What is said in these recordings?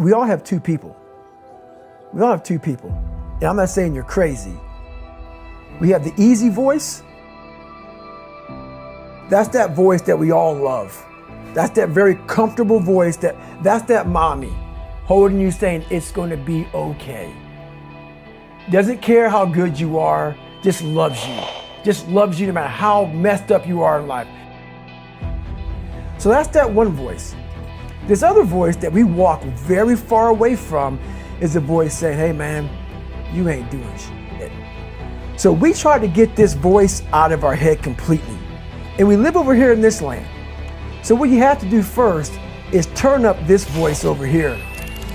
we all have two people. We all have two people. And I'm not saying you're crazy. We have the easy voice. That's that voice that we all love. That's that very comfortable voice that's that mommy holding you saying it's going to be okay. Doesn't care how good you are, just loves you. Just loves you no matter how messed up you are in life. So that's that one voice. This other voice that we walk very far away from is a voice saying, hey man, you ain't doing shit. So we try to get this voice out of our head completely. And we live over here in this land. So what you have to do first is turn up this voice over here.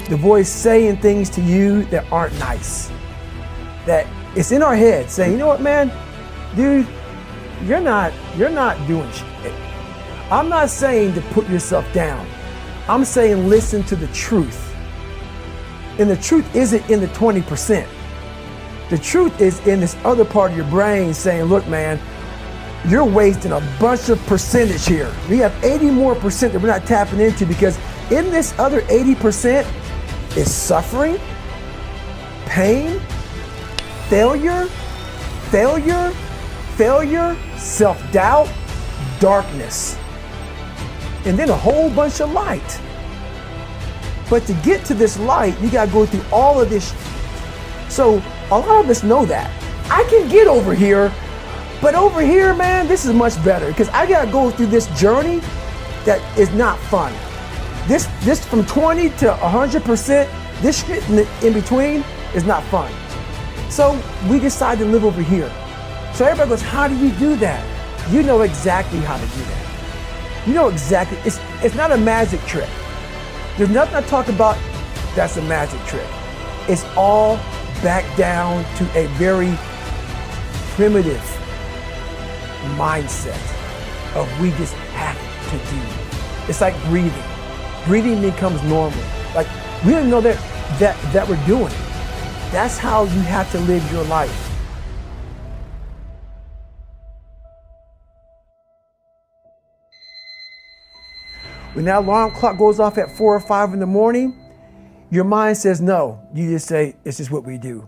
The voice saying things to you that aren't nice. That it's in our head saying, you know what, man, dude, you're not doing shit. I'm not saying to put yourself down. I'm saying listen to the truth. And the truth isn't in the 20%. The truth is in this other part of your brain saying, look, man, you're wasting a bunch of percentage here. We have 80 more percent that we're not tapping into because in this other 80% is suffering, pain, failure, self-doubt, darkness, and then a whole bunch of light. But to get to this light, you gotta go through all of this. So a lot of us know that. I can get over here, but over here, man, this is much better because I gotta go through this journey that is not fun. This from 20 to 100%, this shit in between is not fun. So we decide to live over here. So everybody goes, how do you do that? You know exactly how to do that. You know exactly, it's not a magic trick. There's nothing I talk about that's a magic trick. It's all back down to a very primitive mindset of we just have to do. It's like breathing. Breathing becomes normal. Like we don't know that we're doing it. That's how you have to live your life. When that alarm clock goes off at 4 or 5 in the morning, your mind says no. You just say, it's just what we do.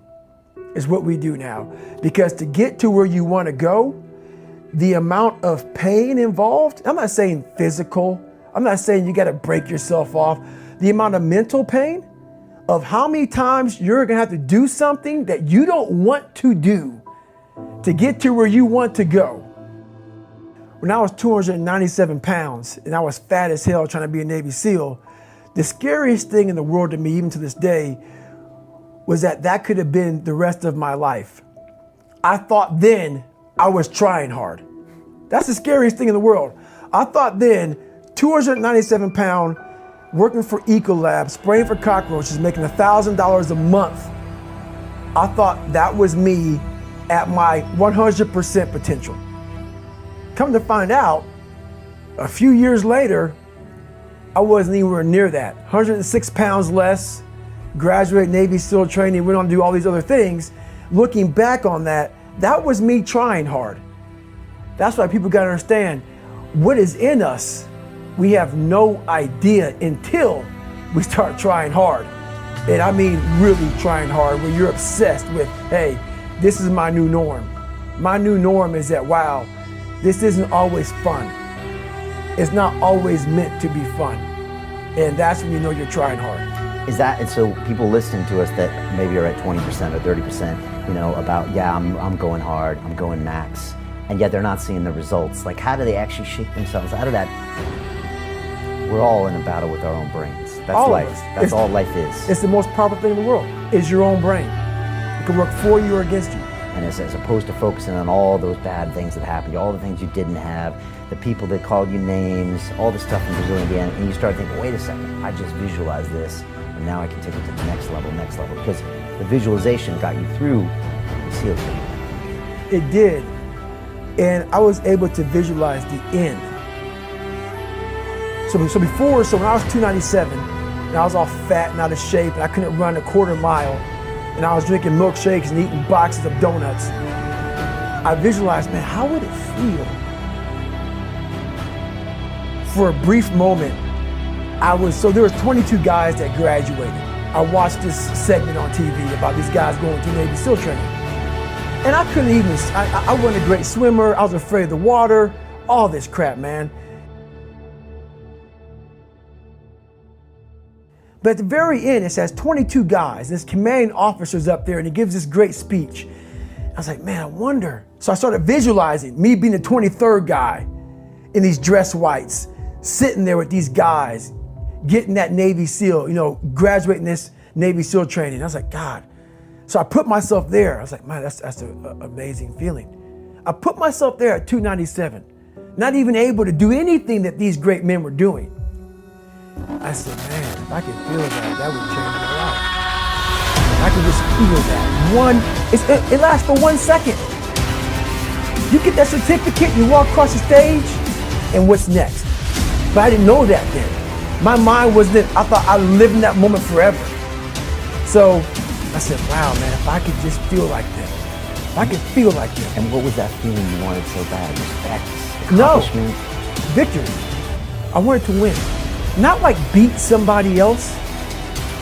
It's what we do now. Because to get to where you want to go, the amount of pain involved, I'm not saying physical, I'm not saying you got to break yourself off. The amount of mental pain of how many times you're going to have to do something that you don't want to do to get to where you want to go. When I was 297 pounds and I was fat as hell trying to be a Navy SEAL, the scariest thing in the world to me, even to this day, was that could have been the rest of my life. I thought then I was trying hard. That's the scariest thing in the world. I thought then, 297 pound, working for Ecolab, spraying for cockroaches, making $1,000 a month. I thought that was me at my 100% potential. Come to find out, a few years later, I wasn't anywhere near that. 106 pounds less, graduated Navy SEAL training, went on to do all these other things. Looking back on that was me trying hard. That's why people gotta understand, what is in us, we have no idea until we start trying hard. And I mean really trying hard, where you're obsessed with, hey, this is my new norm. My new norm is that, wow, this isn't always fun. It's not always meant to be fun. And that's when you know you're trying hard. Is that, and so people listening to us that maybe are at 20% or 30%, you know, about, yeah, I'm going hard, I'm going max, and yet they're not seeing the results. Like, how do they actually shake themselves out of that? We're all in a battle with our own brains. That's all life. That's all life is. It's the most powerful thing in the world, is your own brain. It can work for you or against you. And as opposed to focusing on all those bad things that happened, all the things you didn't have, the people that called you names, all the stuff in Brazil, Indiana, and you start thinking, wait a second, I just visualized this, and now I can take it to the next level, because the visualization got you through the SEAL training. It did, and I was able to visualize the end. So when I was 297, and I was all fat and out of shape, and I couldn't run a quarter mile, and I was drinking milkshakes and eating boxes of donuts, I visualized, man, how would it feel for a brief moment So there was 22 guys that graduated. I watched this segment on TV about these guys going to Navy SEAL training. And I couldn't even, I wasn't a great swimmer. I was afraid of the water, all this crap, man. But at the very end, it says 22 guys. This commanding officer's up there and he gives this great speech. I was like, man, I wonder. So I started visualizing me being the 23rd guy in these dress whites, sitting there with these guys, getting that Navy SEAL, graduating this Navy SEAL training. I was like, God. So I put myself there. I was like, man, that's an amazing feeling. I put myself there at 297, not even able to do anything that these great men were doing. I said, man, if I could feel that would change my life. If I could just feel that. It lasts for 1 second. You get that certificate, you walk across the stage, and what's next? But I didn't know that then. My mind was that I thought I lived in that moment forever. So I said, wow, man, if I could just feel like that. If I could feel like that. And what was that feeling you wanted so bad? Respect, No, accomplishment? victory. I wanted to win. Not like beat somebody else.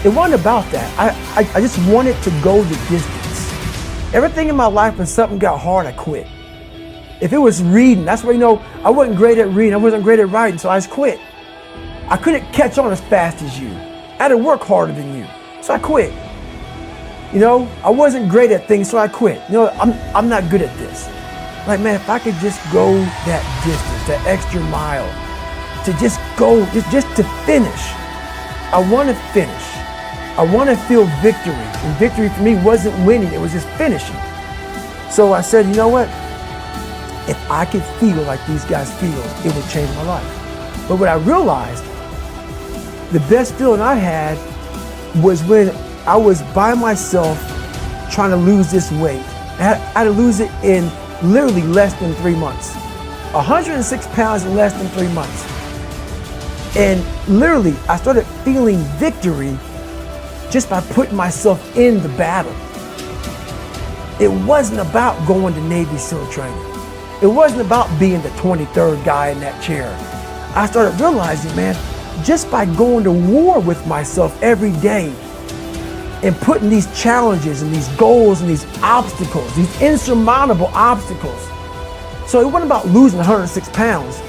It wasn't about that. I just wanted to go the distance. Everything in my life, when something got hard, I quit. If it was reading, that's where, I wasn't great at reading. I wasn't great at writing, so I just quit. I couldn't catch on as fast as you. I had to work harder than you, so I quit. I wasn't great at things, so I quit. I'm not good at this. Like, man, if I could just go that distance, that extra mile, to just go, just to finish. I want to finish. I want to feel victory. And victory for me wasn't winning, it was just finishing. So I said, you know what? If I could feel like these guys feel, it would change my life. But what I realized, the best feeling I had was when I was by myself trying to lose this weight. I had to lose it in literally less than 3 months. 106 pounds in less than 3 months. And literally, I started feeling victory just by putting myself in the battle. It wasn't about going to Navy SEAL training. It wasn't about being the 23rd guy in that chair. I started realizing, man, just by going to war with myself every day and putting these challenges and these goals and these obstacles, these insurmountable obstacles. So it wasn't about losing 106 pounds.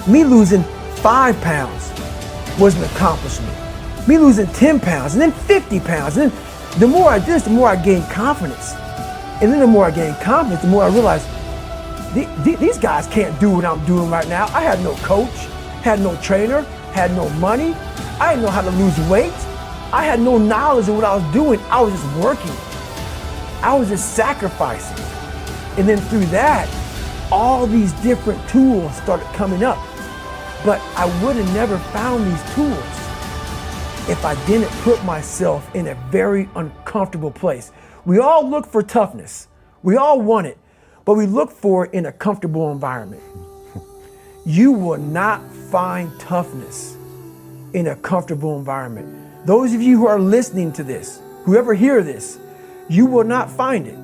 Me losing 5 pounds was an accomplishment. Me losing 10 pounds and then 50 pounds. And then the more I did this, the more I gained confidence. And then the more I gained confidence, the more I realized these guys can't do what I'm doing right now. I had no coach, had no trainer, had no money. I didn't know how to lose weight. I had no knowledge of what I was doing. I was just working. I was just sacrificing. And then through that, all these different tools started coming up. But I would have never found these tools if I didn't put myself in a very uncomfortable place. We all look for toughness. We all want it, but we look for it in a comfortable environment. You will not find toughness in a comfortable environment. Those of you who are listening to this, whoever hear this, you will not find it.